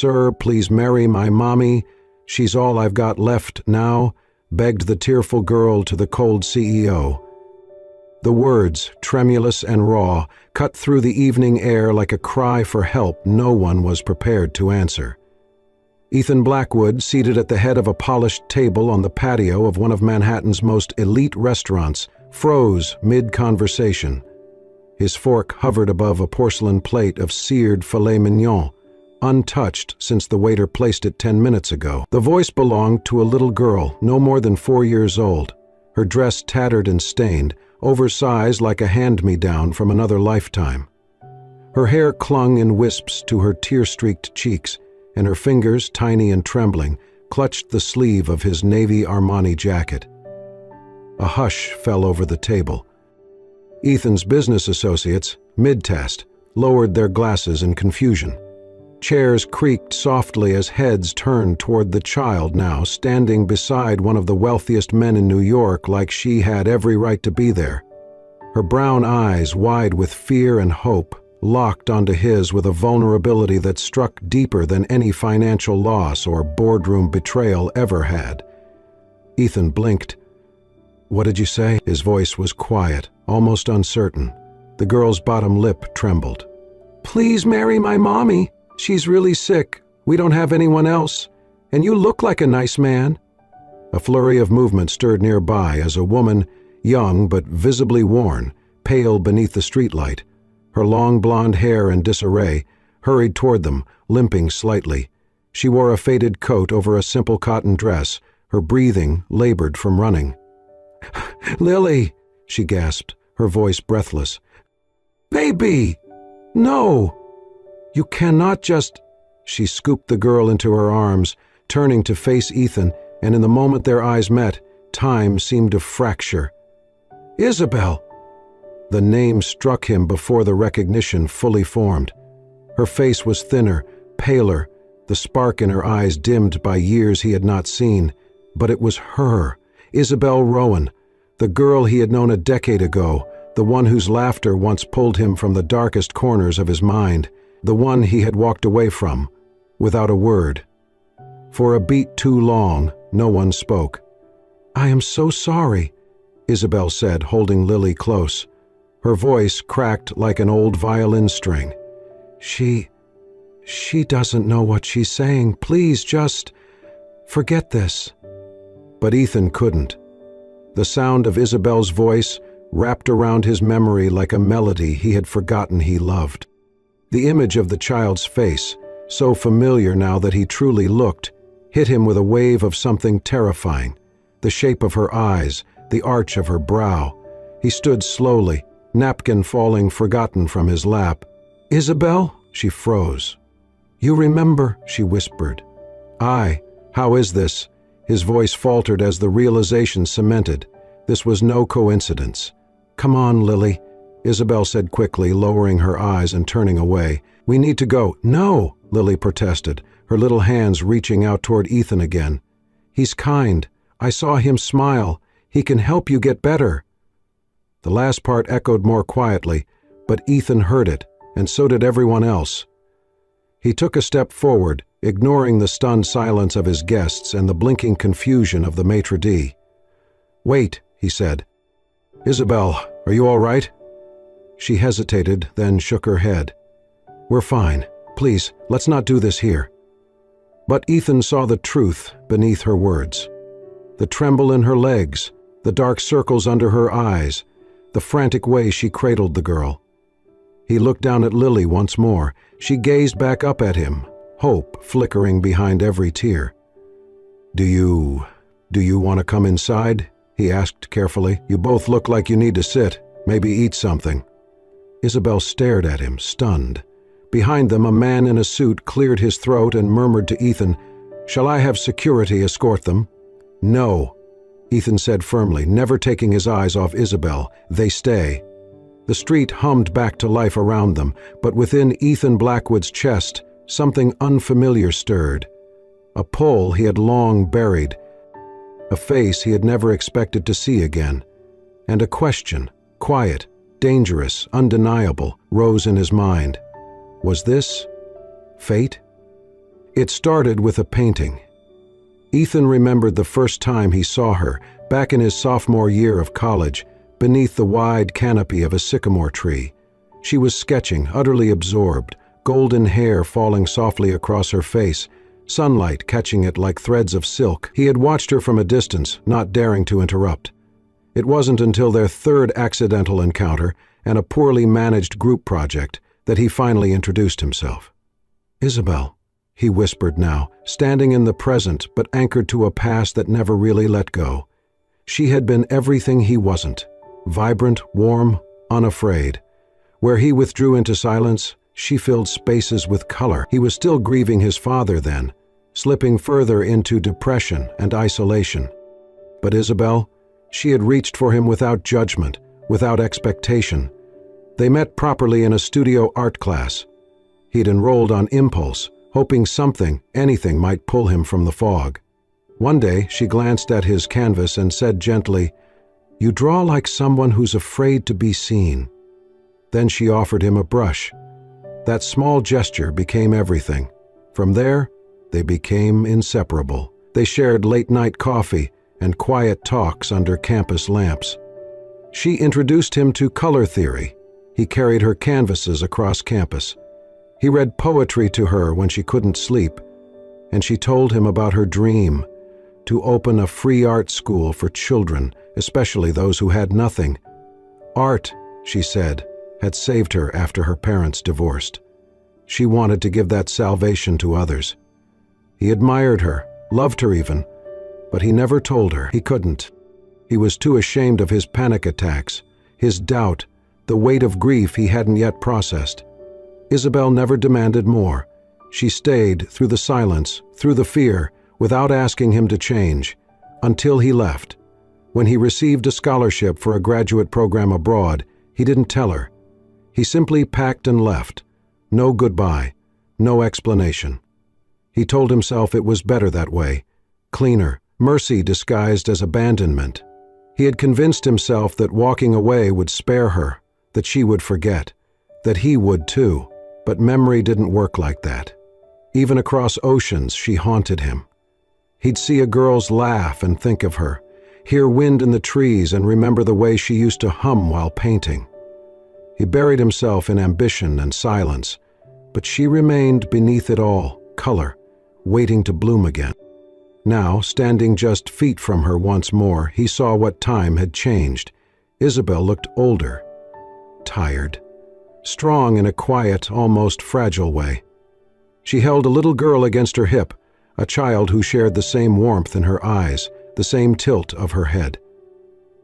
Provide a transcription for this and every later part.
"Sir, please marry my mommy. She's all I've got left now," begged the tearful girl to the cold CEO. The words, tremulous and raw, cut through the evening air like a cry for help no one was prepared to answer. Ethan Blackwood, seated at the head of a polished table on the patio of one of Manhattan's most elite restaurants, froze mid-conversation. His fork hovered above a porcelain plate of seared filet mignon, untouched since the waiter placed it 10 minutes ago. The voice belonged to a little girl, no more than 4 years old, her dress tattered and stained, oversized like a hand-me-down from another lifetime. Her hair clung in wisps to her tear-streaked cheeks, and her fingers, tiny and trembling, clutched the sleeve of his navy Armani jacket. A hush fell over the table. Ethan's business associates, mid-test, lowered their glasses in confusion. Chairs creaked softly as heads turned toward the child now standing beside one of the wealthiest men in New York like she had every right to be there. Her brown eyes, wide with fear and hope, locked onto his with a vulnerability that struck deeper than any financial loss or boardroom betrayal ever had. Ethan blinked. "What did you say?" His voice was quiet, almost uncertain. The girl's bottom lip trembled. "Please marry my mommy. She's really sick. We don't have anyone else. And you look like a nice man." A flurry of movement stirred nearby as a woman, young but visibly worn, pale beneath the streetlight, her long blonde hair in disarray, hurried toward them, limping slightly. She wore a faded coat over a simple cotton dress, her breathing labored from running. "Lily," she gasped, her voice breathless. "Baby! No! You cannot just—" She scooped the girl into her arms, turning to face Ethan, and in the moment their eyes met, time seemed to fracture. "Isabel!" The name struck him before the recognition fully formed. Her face was thinner, paler, the spark in her eyes dimmed by years he had not seen. But it was her, Isabel Rowan, the girl he had known a decade ago, the one whose laughter once pulled him from the darkest corners of his mind, the one he had walked away from, without a word. For a beat too long, no one spoke. "I am so sorry," Isabel said, holding Lily close. Her voice cracked like an old violin string. She doesn't know what she's saying. Please just forget this." But Ethan couldn't. The sound of Isabel's voice wrapped around his memory like a melody he had forgotten he loved. The image of the child's face, so familiar now that he truly looked, hit him with a wave of something terrifying. The shape of her eyes, the arch of her brow. He stood slowly, napkin falling forgotten from his lap. "Isabel?" She froze. "You remember," she whispered. "Aye, how is this?" His voice faltered as the realization cemented. This was no coincidence. "Come on, Lily," Isabel said quickly, lowering her eyes and turning away. "We need to go." "No," Lily protested, her little hands reaching out toward Ethan again. "He's kind. I saw him smile. He can help you get better." The last part echoed more quietly, but Ethan heard it, and so did everyone else. He took a step forward, ignoring the stunned silence of his guests and the blinking confusion of the maitre d'. "Wait," he said. "Isabel, are you all right?" She hesitated, then shook her head. "We're fine. Please, let's not do this here." But Ethan saw the truth beneath her words. The tremble in her legs, the dark circles under her eyes, the frantic way she cradled the girl. He looked down at Lily once more. She gazed back up at him, hope flickering behind every tear. Do you want to come inside?" he asked carefully. "You both look like you need to sit, maybe eat something." Isabel stared at him, stunned. Behind them, a man in a suit cleared his throat and murmured to Ethan, "Shall I have security escort them?" "No," Ethan said firmly, never taking his eyes off Isabel. "They stay." The street hummed back to life around them, but within Ethan Blackwood's chest, something unfamiliar stirred. A pull he had long buried, a face he had never expected to see again, and a question, quiet, dangerous, undeniable, rose in his mind. Was this fate? It started with a painting. Ethan remembered the first time he saw her, back in his sophomore year of college, beneath the wide canopy of a sycamore tree. She was sketching, utterly absorbed, golden hair falling softly across her face, sunlight catching it like threads of silk. He had watched her from a distance, not daring to interrupt. It wasn't until their third accidental encounter and a poorly managed group project that he finally introduced himself. "Isabel," he whispered now, standing in the present but anchored to a past that never really let go. She had been everything he wasn't, vibrant, warm, unafraid. Where he withdrew into silence, she filled spaces with color. He was still grieving his father then, slipping further into depression and isolation. But Isabel, she had reached for him without judgment, without expectation. They met properly in a studio art class. He'd enrolled on impulse, hoping something, anything might pull him from the fog. One day, she glanced at his canvas and said gently, "You draw like someone who's afraid to be seen." Then she offered him a brush. That small gesture became everything. From there, they became inseparable. They shared late-night coffee and quiet talks under campus lamps. She introduced him to color theory. He carried her canvases across campus. He read poetry to her when she couldn't sleep, and she told him about her dream, to open a free art school for children, especially those who had nothing. Art, she said, had saved her after her parents divorced. She wanted to give that salvation to others. He admired her, loved her even, but he never told her. He couldn't. He was too ashamed of his panic attacks, his doubt, the weight of grief he hadn't yet processed. Isabel never demanded more. She stayed through the silence, through the fear, without asking him to change, until he left. When he received a scholarship for a graduate program abroad, he didn't tell her. He simply packed and left. No goodbye, no explanation. He told himself it was better that way, cleaner, mercy disguised as abandonment. He had convinced himself that walking away would spare her, that she would forget, that he would too, but memory didn't work like that. Even across oceans, she haunted him. He'd see a girl's laugh and think of her, hear wind in the trees and remember the way she used to hum while painting. He buried himself in ambition and silence, but she remained beneath it all, color, waiting to bloom again. Now, standing just feet from her once more, he saw what time had changed. Isabel looked older, tired, strong in a quiet, almost fragile way. She held a little girl against her hip, a child who shared the same warmth in her eyes, the same tilt of her head.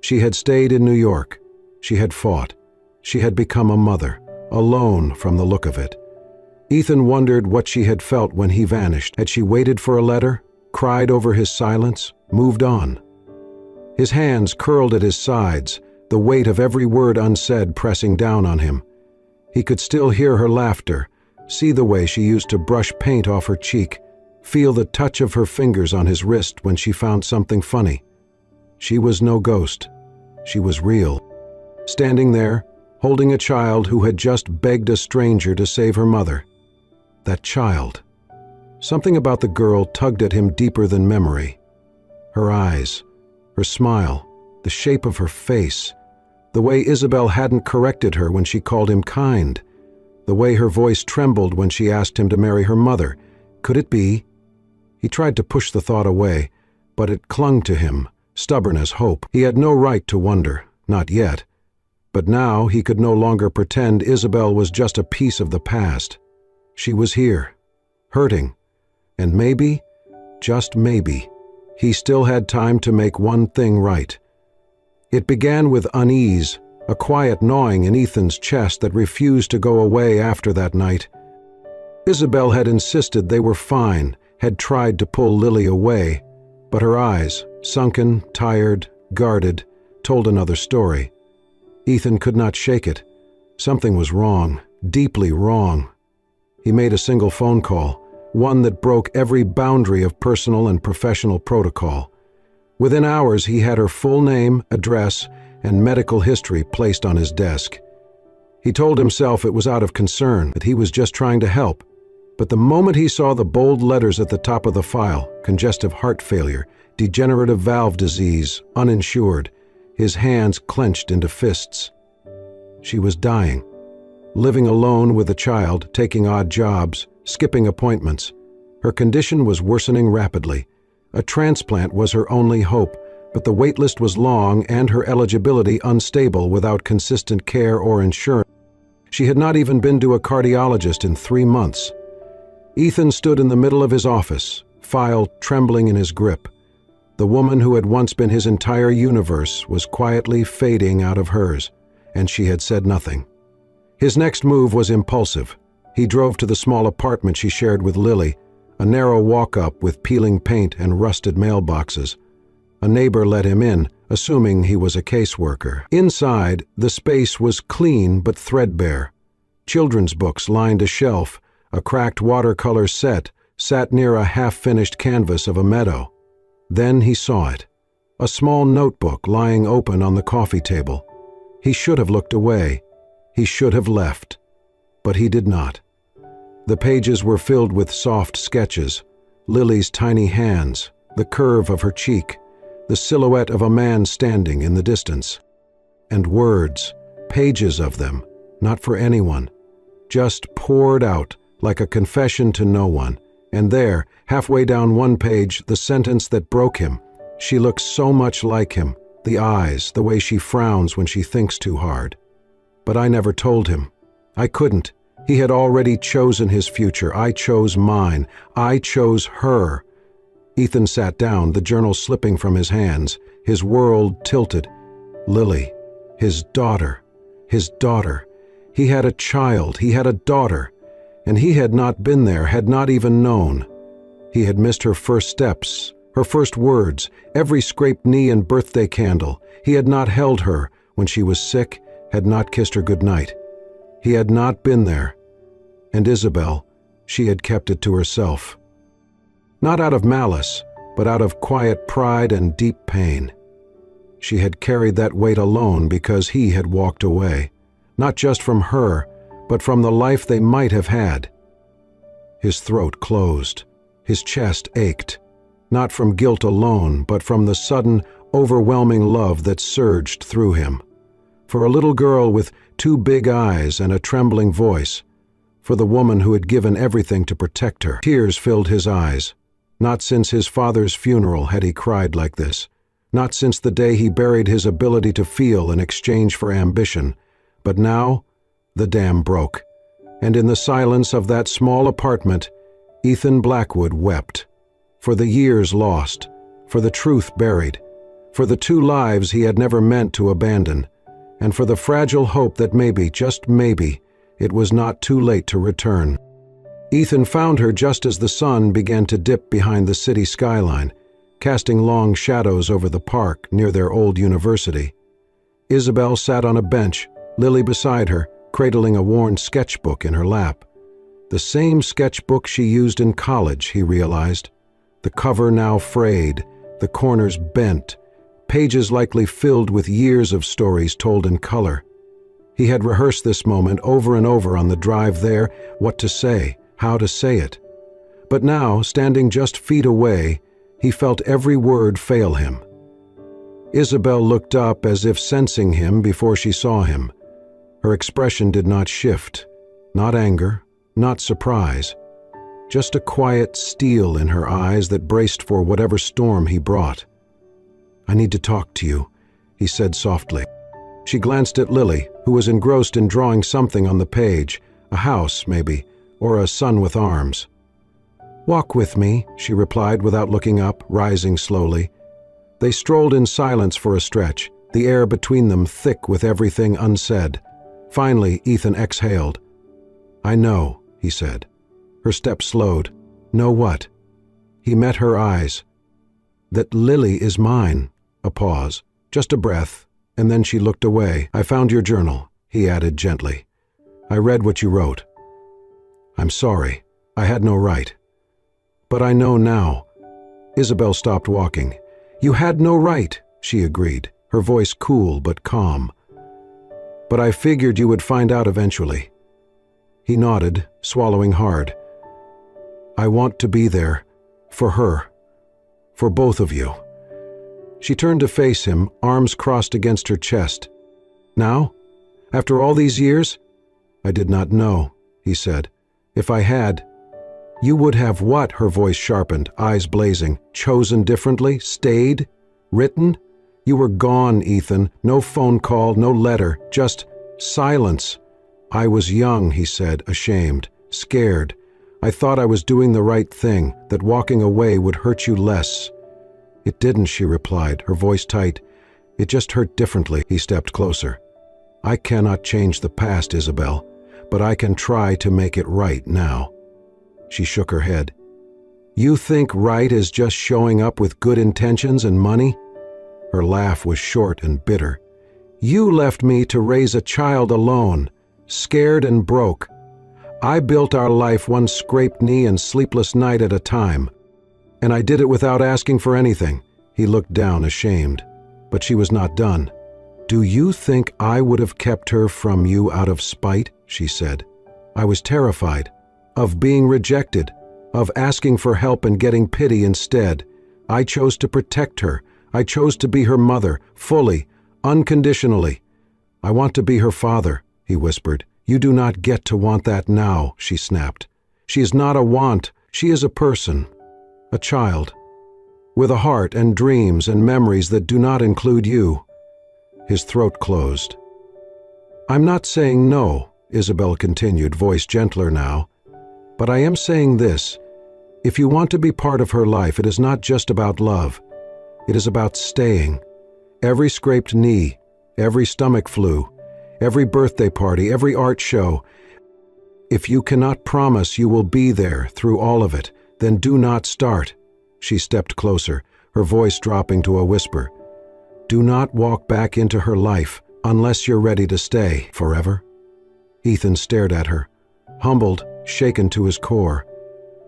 She had stayed in New York. She had fought. She had become a mother, alone from the look of it. Ethan wondered what she had felt when he vanished. Had she waited for a letter, cried over his silence, moved on? His hands curled at his sides, the weight of every word unsaid pressing down on him. He could still hear her laughter, see the way she used to brush paint off her cheek, feel the touch of her fingers on his wrist when she found something funny. She was no ghost. She was real. Standing there, holding a child who had just begged a stranger to save her mother. That child. Something about the girl tugged at him deeper than memory. Her eyes, her smile, the shape of her face, the way Isabel hadn't corrected her when she called him kind, the way her voice trembled when she asked him to marry her mother. Could it be? He tried to push the thought away, but it clung to him, stubborn as hope. He had no right to wonder, not yet. But now he could no longer pretend Isabel was just a piece of the past. She was here, hurting, and maybe, just maybe, he still had time to make one thing right. It began with unease, a quiet gnawing in Ethan's chest that refused to go away after that night. Isabel had insisted they were fine, had tried to pull Lily away, but her eyes, sunken, tired, guarded, told another story. Ethan could not shake it. Something was wrong, deeply wrong. He made a single phone call, one that broke every boundary of personal and professional protocol. Within hours, he had her full name, address, and medical history placed on his desk. He told himself it was out of concern, that he was just trying to help. But the moment he saw the bold letters at the top of the file, congestive heart failure, degenerative valve disease, uninsured, his hands clenched into fists. She was dying, living alone with a child, taking odd jobs, skipping appointments. Her condition was worsening rapidly. A transplant was her only hope, but the waitlist was long and her eligibility unstable without consistent care or insurance. She had not even been to a cardiologist in 3 months. Ethan stood in the middle of his office, file trembling in his grip. The woman who had once been his entire universe was quietly fading out of hers, and she had said nothing. His next move was impulsive. He drove to the small apartment she shared with Lily, a narrow walk-up with peeling paint and rusted mailboxes. A neighbor let him in, assuming he was a caseworker. Inside, the space was clean but threadbare. Children's books lined a shelf. A cracked watercolor set sat near a half-finished canvas of a meadow. Then he saw it, a small notebook lying open on the coffee table. He should have looked away. He should have left. But he did not. The pages were filled with soft sketches, Lily's tiny hands, the curve of her cheek, the silhouette of a man standing in the distance. And words, pages of them, not for anyone, just poured out like a confession to no one. And there, halfway down one page, the sentence that broke him. She looks so much like him, the eyes, the way she frowns when she thinks too hard. But I never told him. I couldn't. He had already chosen his future. I chose mine. I chose her. Ethan sat down, the journal slipping from his hands, his world tilted. Lily, his daughter, his daughter. He had a child, he had a daughter. And he had not been there, had not even known. He had missed her first steps, her first words, every scraped knee and birthday candle. He had not held her when she was sick, had not kissed her goodnight. He had not been there. And Isabel, she had kept it to herself. Not out of malice, but out of quiet pride and deep pain. She had carried that weight alone because he had walked away, not just from her, but from the life they might have had. His throat closed. His chest ached, not from guilt alone, but from the sudden, overwhelming love that surged through him. For a little girl with 2 big eyes and a trembling voice. For the woman who had given everything to protect her. Tears filled his eyes. Not since his father's funeral had he cried like this. Not since the day he buried his ability to feel in exchange for ambition. But now, the dam broke, and in the silence of that small apartment, Ethan Blackwood wept. For the years lost, for the truth buried, for the 2 lives he had never meant to abandon, and for the fragile hope that maybe, just maybe, it was not too late to return. Ethan found her just as the sun began to dip behind the city skyline, casting long shadows over the park near their old university. Isabel sat on a bench, Lily beside her, cradling a worn sketchbook in her lap. The same sketchbook she used in college, he realized. The cover now frayed, the corners bent, pages likely filled with years of stories told in color. He had rehearsed this moment over and over on the drive there, what to say, how to say it. But now, standing just feet away, he felt every word fail him. Isabel looked up as if sensing him before she saw him. Her expression did not shift, not anger, not surprise, just a quiet steel in her eyes that braced for whatever storm he brought. "I need to talk to you," he said softly. She glanced at Lily, who was engrossed in drawing something on the page, a house, maybe, or a son with arms. "Walk with me," she replied without looking up, rising slowly. They strolled in silence for a stretch, the air between them thick with everything unsaid. Finally, Ethan exhaled. "I know," he said. Her step slowed. "Know what?" He met her eyes. "That Lily is mine." A pause, just a breath, and then she looked away. "I found your journal," he added gently. "I read what you wrote. I'm sorry. I had no right. But I know now." Isabel stopped walking. "You had no right," she agreed, her voice cool but calm. "But I figured you would find out eventually." He nodded, swallowing hard. I want to be there. For her. For both of you." She turned to face him, arms crossed against her chest. "Now? After all these years?" "I did not know," he said. "If I had—" "You would have what?" Her voice sharpened, eyes blazing. "Chosen differently? Stayed? Written? You were gone, Ethan. No phone call, no letter, just silence." "I was young," he said, ashamed, scared. "I thought I was doing the right thing, that walking away would hurt you less." "It didn't," she replied, her voice tight. "It just hurt differently." He stepped closer. "I cannot change the past, Isabel, but I can try to make it right now." She shook her head. "You think right is just showing up with good intentions and money?" Her laugh was short and bitter. "You left me to raise a child alone, scared and broke. I built our life one scraped knee and sleepless night at a time. And I did it without asking for anything." He looked down, ashamed. But she was not done. "Do you think I would have kept her from you out of spite?" she said. "I was terrified. Of being rejected. Of asking for help and getting pity instead. I chose to protect her. I chose to be her mother, fully, unconditionally. I want to be her father," he whispered. "You do not get to want that now," she snapped. "She is not a want. She is a person. A child. With a heart and dreams and memories that do not include you." His throat closed. "I'm not saying no," Isabel continued, voice gentler now. "But I am saying this. If you want to be part of her life, it is not just about love. It is about staying. Every scraped knee, every stomach flu, every birthday party, every art show. If you cannot promise you will be there through all of it, then do not start." She stepped closer, her voice dropping to a whisper. "Do not walk back into her life unless you're ready to stay forever." Ethan stared at her, humbled, shaken to his core.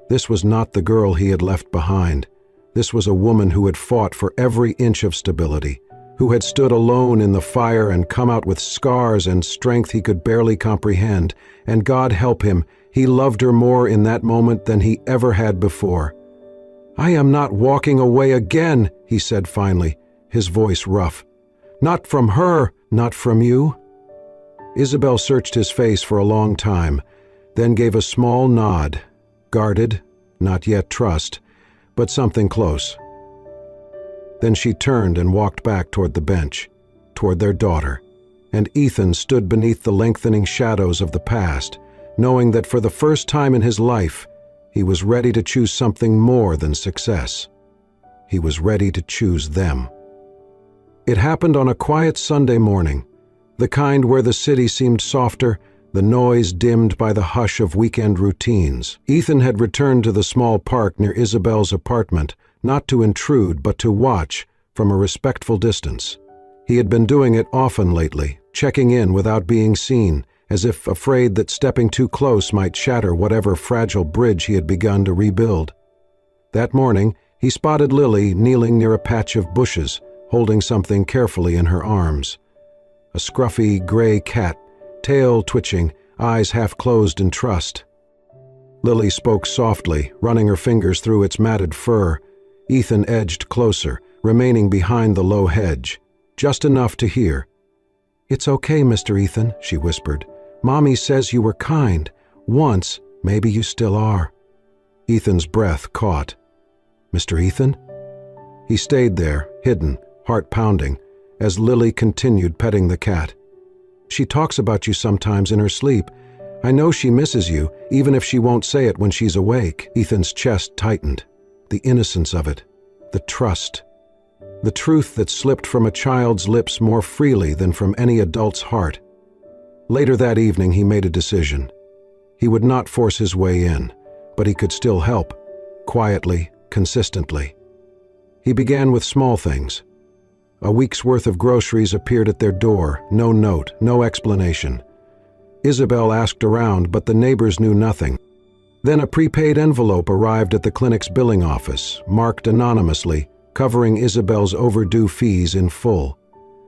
This was not the girl he had left behind. This was a woman who had fought for every inch of stability, who had stood alone in the fire and come out with scars and strength he could barely comprehend, and God help him, he loved her more in that moment than he ever had before. "I am not walking away again," he said finally, his voice rough. "Not from her, not from you." Isabel searched his face for a long time, then gave a small nod, guarded, not yet trust, but something close. Then she turned and walked back toward the bench, toward their daughter, and Ethan stood beneath the lengthening shadows of the past, knowing that for the first time in his life, he was ready to choose something more than success. He was ready to choose them. It happened on a quiet Sunday morning, the kind where the city seemed softer, the noise dimmed by the hush of weekend routines. Ethan had returned to the small park near Isabel's apartment, not to intrude but to watch from a respectful distance. He had been doing it often lately, checking in without being seen, as if afraid that stepping too close might shatter whatever fragile bridge he had begun to rebuild. That morning, he spotted Lily kneeling near a patch of bushes, holding something carefully in her arms. A scruffy gray cat, tail twitching, eyes half closed in trust. Lily spoke softly, running her fingers through its matted fur. Ethan edged closer, remaining behind the low hedge, just enough to hear. "It's okay, Mr. Ethan," she whispered. "Mommy says you were kind. Once, maybe you still are." Ethan's breath caught. "Mr. Ethan?" He stayed there, hidden, heart pounding, as Lily continued petting the cat. "She talks about you sometimes in her sleep. I know she misses you, even if she won't say it when she's awake." Ethan's chest tightened. The innocence of it. The trust. The truth that slipped from a child's lips more freely than from any adult's heart. Later that evening he made a decision. He would not force his way in, but he could still help, quietly, consistently. He began with small things. A week's worth of groceries appeared at their door, no note, no explanation. Isabel asked around, but the neighbors knew nothing. Then a prepaid envelope arrived at the clinic's billing office, marked anonymously, covering Isabel's overdue fees in full.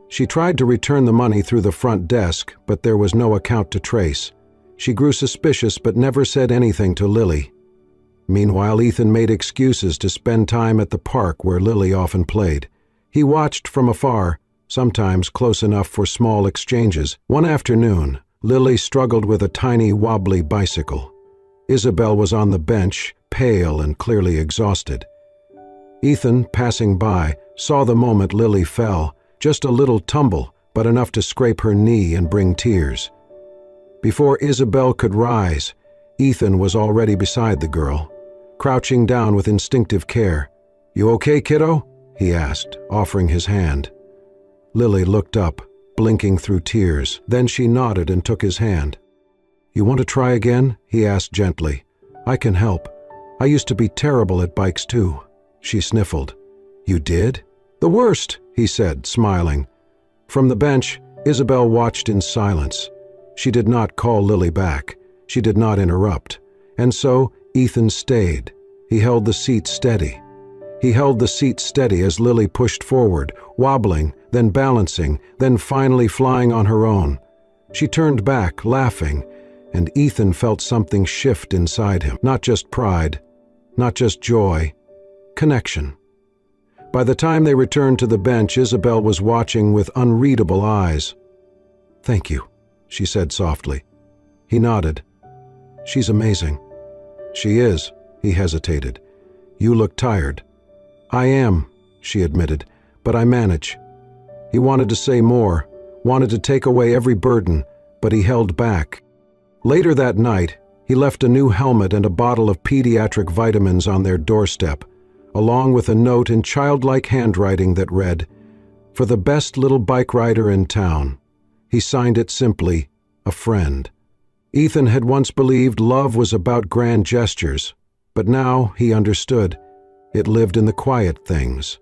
She tried to return the money through the front desk, but there was no account to trace. She grew suspicious but never said anything to Lily. Meanwhile, Ethan made excuses to spend time at the park where Lily often played. He watched from afar, sometimes close enough for small exchanges. One afternoon, Lily struggled with a tiny, wobbly bicycle. Isabel was on the bench, pale and clearly exhausted. Ethan, passing by, saw the moment Lily fell, just a little tumble, but enough to scrape her knee and bring tears. Before Isabel could rise, Ethan was already beside the girl, crouching down with instinctive care. "You okay, kiddo?" he asked, offering his hand. Lily looked up, blinking through tears. Then she nodded and took his hand. "You want to try again?" he asked gently. "I can help. I used to be terrible at bikes too." She sniffled. "You did?" "The worst," he said, smiling. From the bench, Isabel watched in silence. She did not call Lily back. She did not interrupt. And so Ethan stayed. He held the seat steady. He held the seat steady as Lily pushed forward, wobbling, then balancing, then finally flying on her own. She turned back, laughing, and Ethan felt something shift inside him. Not just pride, not just joy, connection. By the time they returned to the bench, Isabel was watching with unreadable eyes. "Thank you," she said softly. He nodded. "She's amazing." "She is," he hesitated. "You look tired." "I am," she admitted, "but I manage." He wanted to say more, wanted to take away every burden, but he held back. Later that night, he left a new helmet and a bottle of pediatric vitamins on their doorstep, along with a note in childlike handwriting that read, "For the best little bike rider in town." He signed it simply, "A friend." Ethan had once believed love was about grand gestures, but now he understood. It lived in the quiet things.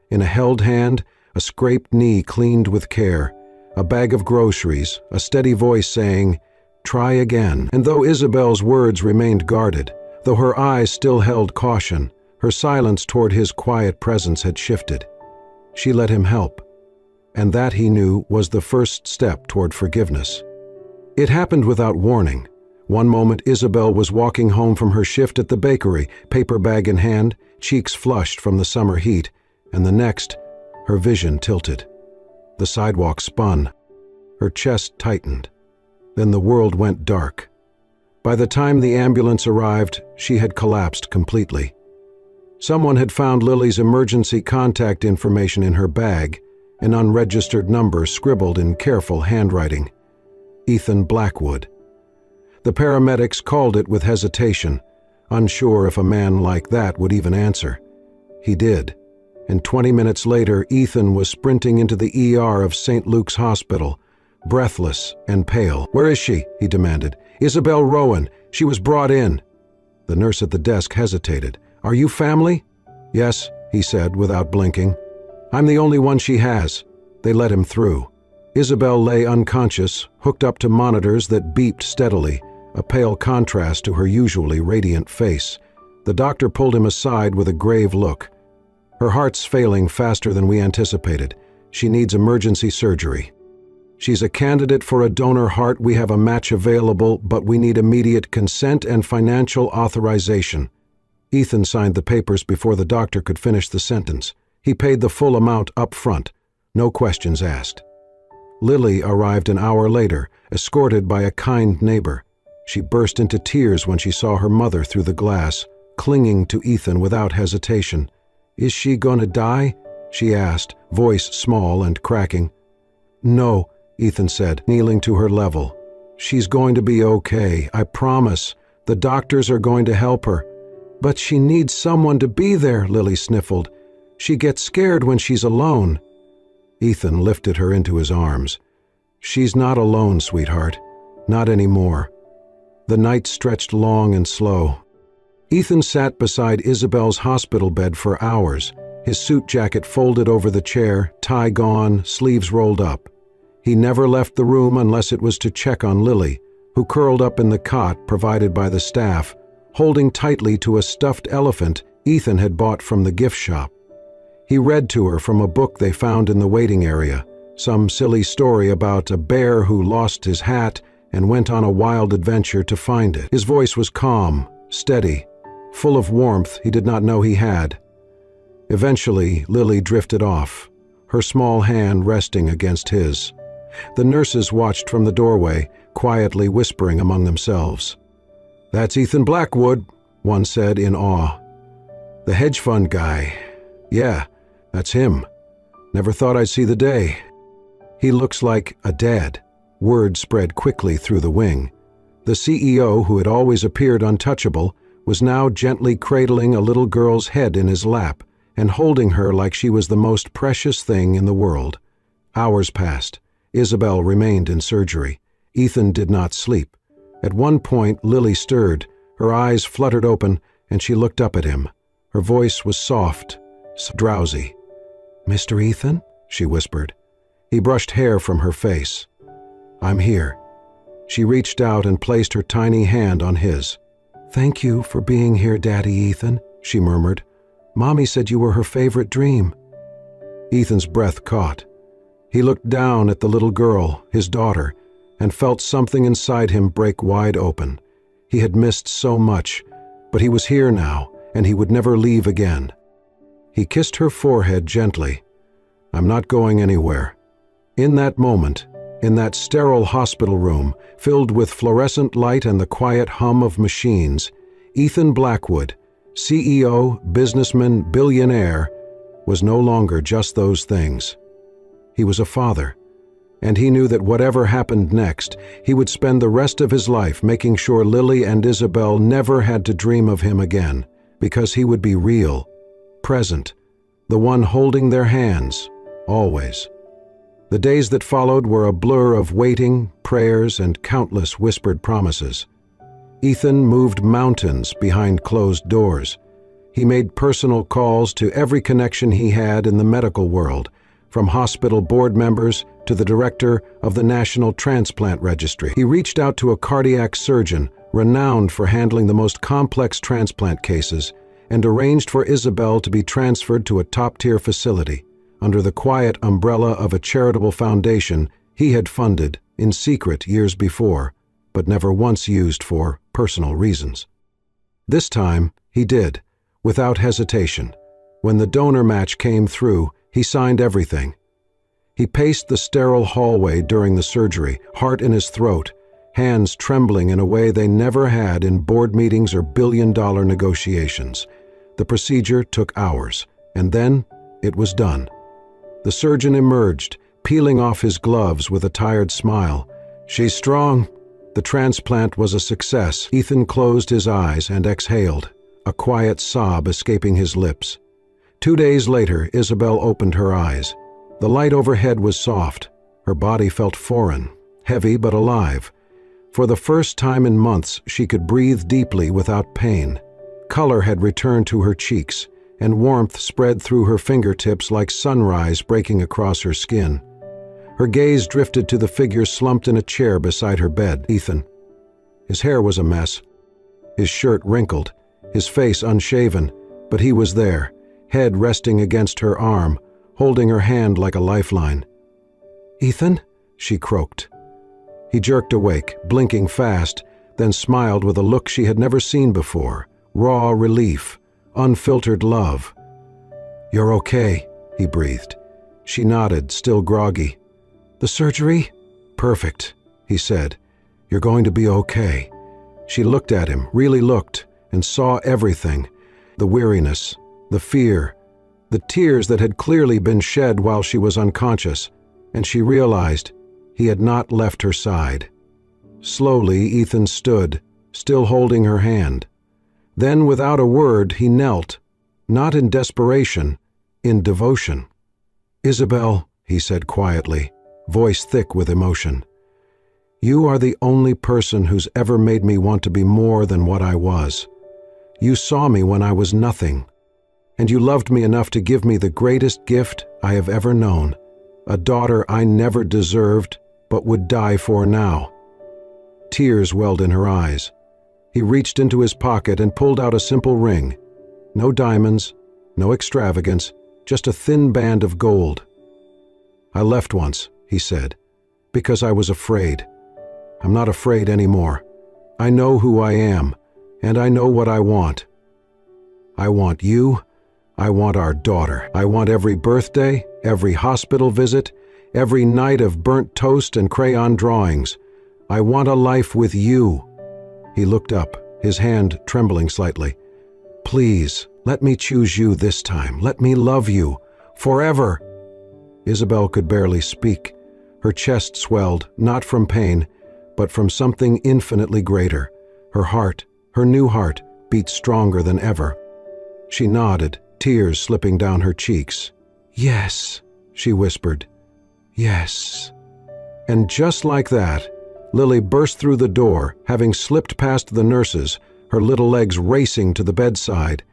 In a held hand, a scraped knee cleaned with care, a bag of groceries, a steady voice saying, "Try again." And though Isabel's words remained guarded, though her eyes still held caution, her silence toward his quiet presence had shifted. She let him help. And that, he knew, was the first step toward forgiveness. It happened without warning. One moment Isabel was walking home from her shift at the bakery, paper bag in hand, cheeks flushed from the summer heat, and the next, her vision tilted. The sidewalk spun. Her chest tightened. Then the world went dark. By the time the ambulance arrived, she had collapsed completely. Someone had found Lily's emergency contact information in her bag, an unregistered number scribbled in careful handwriting. Ethan Blackwood. The paramedics called it with hesitation, unsure if a man like that would even answer. He did, and 20 minutes later, Ethan was sprinting into the ER of St. Luke's Hospital, breathless and pale. "Where is she?" he demanded. "Isabel Rowan. She was brought in." The nurse at the desk hesitated. "Are you family?" "Yes," he said without blinking. "I'm the only one she has." They let him through. Isabel lay unconscious, hooked up to monitors that beeped steadily, a pale contrast to her usually radiant face. The doctor pulled him aside with a grave look. "Her heart's failing faster than we anticipated. She needs emergency surgery. She's a candidate for a donor heart. We have a match available, but we need immediate consent and financial authorization." Ethan signed the papers before the doctor could finish the sentence. He paid the full amount up front, no questions asked. Lily arrived an hour later, escorted by a kind neighbor. She burst into tears when she saw her mother through the glass, clinging to Ethan without hesitation. "Is she gonna die?" she asked, voice small and cracking. "No," Ethan said, kneeling to her level. "She's going to be okay, I promise. The doctors are going to help her." "But she needs someone to be there," Lily sniffled. "She gets scared when she's alone." Ethan lifted her into his arms. "She's not alone, sweetheart. Not anymore." The night stretched long and slow. Ethan sat beside Isabel's hospital bed for hours, his suit jacket folded over the chair, tie gone, sleeves rolled up. He never left the room unless it was to check on Lily, who curled up in the cot provided by the staff, holding tightly to a stuffed elephant Ethan had bought from the gift shop. He read to her from a book they found in the waiting area, some silly story about a bear who lost his hat and went on a wild adventure to find it. His voice was calm, steady, full of warmth he did not know he had. Eventually, Lily drifted off, her small hand resting against his. The nurses watched from the doorway, quietly whispering among themselves. "That's Ethan Blackwood," one said in awe. "The hedge fund guy. Yeah, that's him. Never thought I'd see the day. He looks like a dad." Word spread quickly through the wing. The CEO, who had always appeared untouchable, was now gently cradling a little girl's head in his lap and holding her like she was the most precious thing in the world. Hours passed. Isabel remained in surgery. Ethan did not sleep. At one point, Lily stirred. Her eyes fluttered open, and she looked up at him. Her voice was soft, drowsy. "Mr. Ethan?" she whispered. He brushed hair from her face. "I'm here." She reached out and placed her tiny hand on his. "Thank you for being here, Daddy Ethan," she murmured. "Mommy said you were her favorite dream." Ethan's breath caught. He looked down at the little girl, his daughter, and felt something inside him break wide open. He had missed so much, but he was here now, and he would never leave again. He kissed her forehead gently. "I'm not going anywhere." In that moment, in that sterile hospital room, filled with fluorescent light and the quiet hum of machines, Ethan Blackwood, CEO, businessman, billionaire, was no longer just those things. He was a father, and he knew that whatever happened next, he would spend the rest of his life making sure Lily and Isabel never had to dream of him again, because he would be real, present, the one holding their hands, always. The days that followed were a blur of waiting, prayers, and countless whispered promises. Ethan moved mountains behind closed doors. He made personal calls to every connection he had in the medical world, from hospital board members to the director of the National Transplant Registry. He reached out to a cardiac surgeon renowned for handling the most complex transplant cases and arranged for Isabel to be transferred to a top-tier facility under the quiet umbrella of a charitable foundation he had funded in secret years before, but never once used for personal reasons. This time, he did, without hesitation. When the donor match came through, he signed everything. He paced the sterile hallway during the surgery, heart in his throat, hands trembling in a way they never had in board meetings or billion-dollar negotiations. The procedure took hours, and then it was done. The surgeon emerged, peeling off his gloves with a tired smile. "She's strong." The transplant was a success. Ethan closed his eyes and exhaled, a quiet sob escaping his lips. 2 days later, Isabel opened her eyes. The light overhead was soft. Her body felt foreign, heavy but alive. For the first time in months, she could breathe deeply without pain. Color had returned to her cheeks, and warmth spread through her fingertips like sunrise breaking across her skin. Her gaze drifted to the figure slumped in a chair beside her bed, Ethan. His hair was a mess, his shirt wrinkled, his face unshaven, but he was there, head resting against her arm, holding her hand like a lifeline. "Ethan?" she croaked. He jerked awake, blinking fast, then smiled with a look she had never seen before, raw relief, unfiltered love. "You're okay," he breathed. She nodded, still groggy. "The surgery?" "Perfect," he said. "You're going to be okay." She looked at him, really looked, and saw everything. The weariness, the fear, the tears that had clearly been shed while she was unconscious, and she realized he had not left her side. Slowly, Ethan stood, still holding her hand. Then, without a word, he knelt, not in desperation, in devotion. "Isabel," he said quietly, voice thick with emotion, "you are the only person who's ever made me want to be more than what I was. You saw me when I was nothing, and you loved me enough to give me the greatest gift I have ever known, a daughter I never deserved but would die for now." Tears welled in her eyes. He reached into his pocket and pulled out a simple ring. No diamonds, no extravagance, just a thin band of gold. "I left once," he said, "because I was afraid. I'm not afraid anymore. I know who I am, and I know what I want. I want you. I want our daughter. I want every birthday, every hospital visit, every night of burnt toast and crayon drawings. I want a life with you." He looked up, his hand trembling slightly. "Please, let me choose you this time. Let me love you. Forever." Isabel could barely speak. Her chest swelled, not from pain, but from something infinitely greater. Her heart, her new heart, beat stronger than ever. She nodded, tears slipping down her cheeks. "Yes," she whispered. "Yes." And just like that, Lily burst through the door, having slipped past the nurses, her little legs racing to the bedside.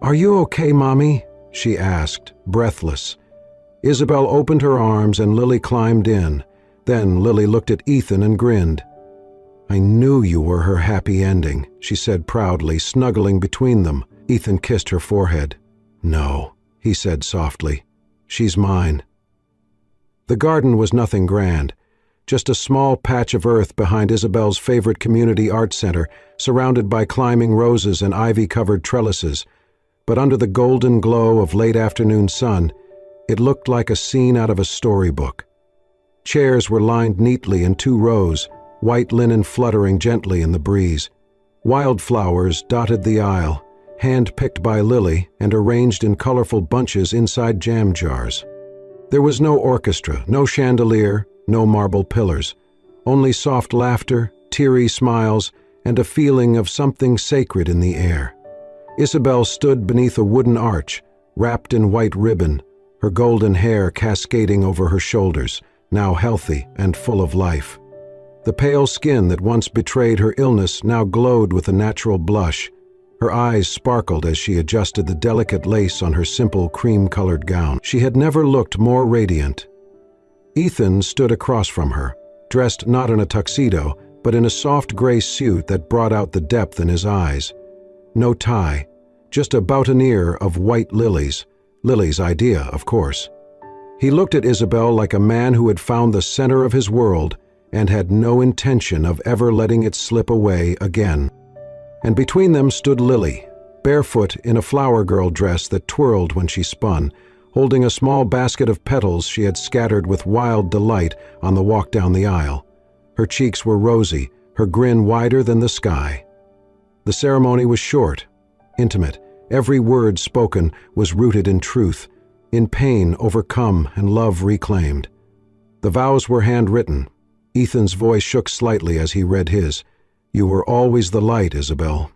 "Are you okay, Mommy?" she asked, breathless. Isabel opened her arms and Lily climbed in. Then Lily looked at Ethan and grinned. "I knew you were her happy ending," she said proudly, snuggling between them. Ethan kissed her forehead. "No," he said softly. "She's mine." The garden was nothing grand, just a small patch of earth behind Isabel's favorite community art center, surrounded by climbing roses and ivy-covered trellises. But under the golden glow of late afternoon sun, it looked like a scene out of a storybook. Chairs were lined neatly in 2 rows, white linen fluttering gently in the breeze. Wildflowers dotted the aisle, hand-picked by Lily and arranged in colorful bunches inside jam jars. There was no orchestra, no chandelier, no marble pillars, only soft laughter, teary smiles, and a feeling of something sacred in the air. Isabel stood beneath a wooden arch, wrapped in white ribbon, her golden hair cascading over her shoulders, now healthy and full of life. The pale skin that once betrayed her illness now glowed with a natural blush. Her eyes sparkled as she adjusted the delicate lace on her simple cream-colored gown. She had never looked more radiant. Ethan stood across from her, dressed not in a tuxedo, but in a soft gray suit that brought out the depth in his eyes. No tie, just a boutonniere of white lilies. Lily's idea, of course. He looked at Isabel like a man who had found the center of his world and had no intention of ever letting it slip away again. And between them stood Lily, barefoot in a flower girl dress that twirled when she spun, holding a small basket of petals she had scattered with wild delight on the walk down the aisle. Her cheeks were rosy, her grin wider than the sky. The ceremony was short, intimate. Every word spoken was rooted in truth, in pain overcome and love reclaimed. The vows were handwritten. Ethan's voice shook slightly as he read his. "You were always the light, Isabel.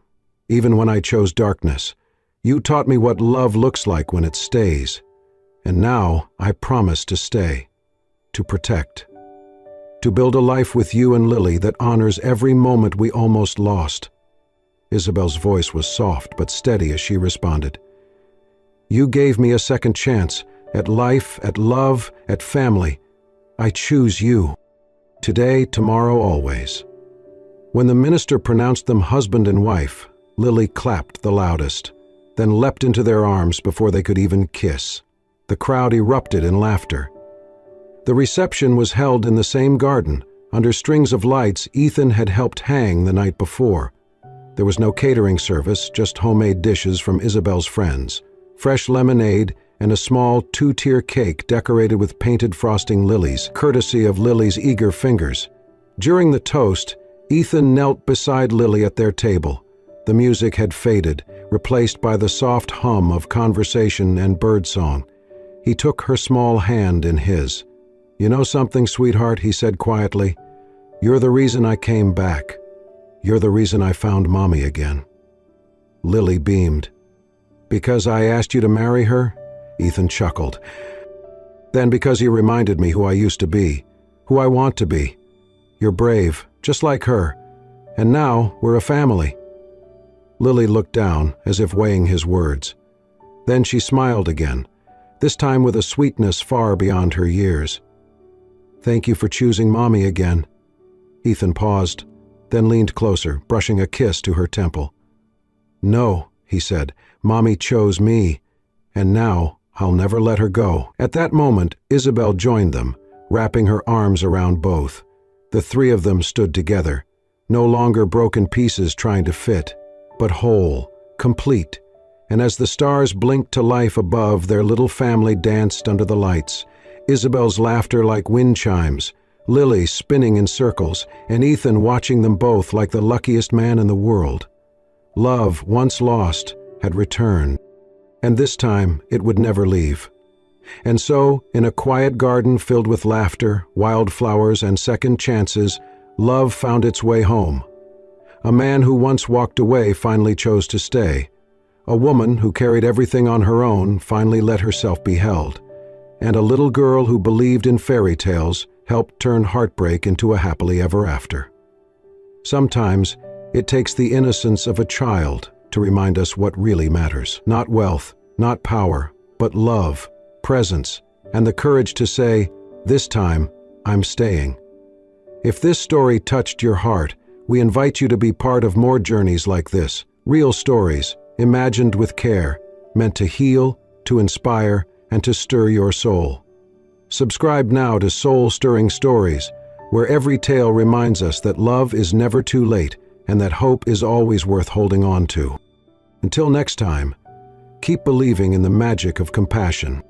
Even when I chose darkness, you taught me what love looks like when it stays. And now I promise to stay, to protect, to build a life with you and Lily that honors every moment we almost lost." Isabel's voice was soft but steady as she responded. "You gave me a second chance, at life, at love, at family. I choose you. Today, tomorrow, always." When the minister pronounced them husband and wife, Lily clapped the loudest, then leapt into their arms before they could even kiss. The crowd erupted in laughter. The reception was held in the same garden, under strings of lights Ethan had helped hang the night before. There was no catering service, just homemade dishes from Isabel's friends, fresh lemonade, and a small 2-tier cake decorated with painted frosting lilies, courtesy of Lily's eager fingers. During the toast, Ethan knelt beside Lily at their table. The music had faded, replaced by the soft hum of conversation and birdsong. He took her small hand in his. "You know something, sweetheart," he said quietly. "You're the reason I came back. You're the reason I found Mommy again." Lily beamed. "Because I asked you to marry her?" Ethan chuckled. "Then because you reminded me who I used to be, who I want to be. You're brave, just like her. And now we're a family." Lily looked down, as if weighing his words. Then she smiled again, this time with a sweetness far beyond her years. "Thank you for choosing Mommy again." Ethan paused, then leaned closer, brushing a kiss to her temple. "No," he said, "Mommy chose me, and now I'll never let her go." At that moment, Isabel joined them, wrapping her arms around both. The 3 of them stood together, no longer broken pieces trying to fit, but whole, complete, and as the stars blinked to life above, their little family danced under the lights. Isabel's laughter like wind chimes, Lily spinning in circles, and Ethan watching them both like the luckiest man in the world. Love, once lost, had returned, and this time it would never leave. And so, in a quiet garden filled with laughter, wildflowers, and second chances, love found its way home. A man who once walked away finally chose to stay. A woman who carried everything on her own finally let herself be held. And a little girl who believed in fairy tales helped turn heartbreak into a happily ever after. Sometimes, it takes the innocence of a child to remind us what really matters. Not wealth, not power, but love, presence, and the courage to say, "This time, I'm staying." If this story touched your heart, we invite you to be part of more journeys like this. Real stories, imagined with care, meant to heal, to inspire, and to stir your soul. Subscribe now to Soul Stirring Stories, where every tale reminds us that love is never too late and that hope is always worth holding on to. Until next time, keep believing in the magic of compassion.